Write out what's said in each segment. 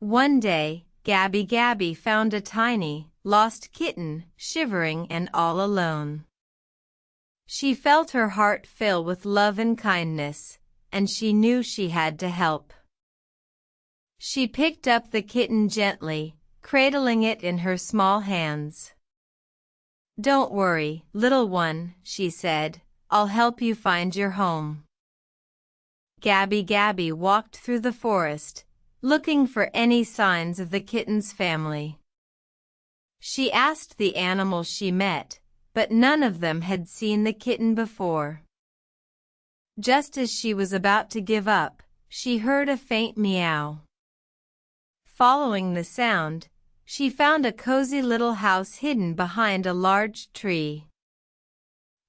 One day, Gabby Gabby found a tiny, lost kitten, shivering and all alone. She felt her heart fill with love and kindness, and she knew she had to help. She picked up the kitten gently, cradling it in her small hands. "Don't worry, little one," she said, "I'll help you find your home." Gabby Gabby walked through the forest, looking for any signs of the kitten's family. She asked the animals she met, but none of them had seen the kitten before. Just as she was about to give up, she heard a faint meow. Following the sound, she found a cozy little house hidden behind a large tree.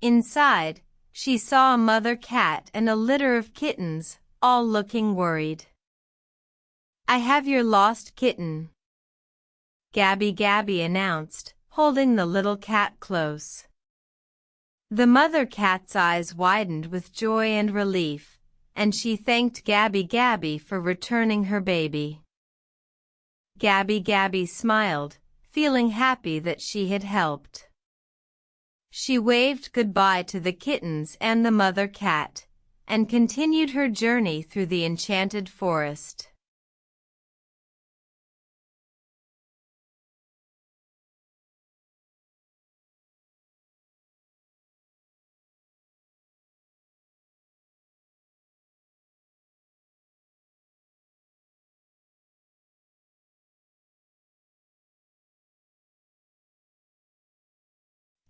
Inside, she saw a mother cat and a litter of kittens, all looking worried. "I have your lost kitten," Gabby Gabby announced, holding the little cat close. The mother cat's eyes widened with joy and relief, and she thanked Gabby Gabby for returning her baby. Gabby Gabby smiled, feeling happy that she had helped. She waved goodbye to the kittens and the mother cat, and continued her journey through the enchanted forest.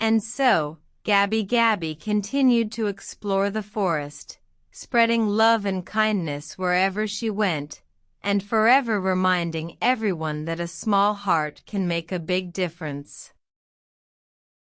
And so, Gabby Gabby continued to explore the forest, spreading love and kindness wherever she went, and forever reminding everyone that a small heart can make a big difference.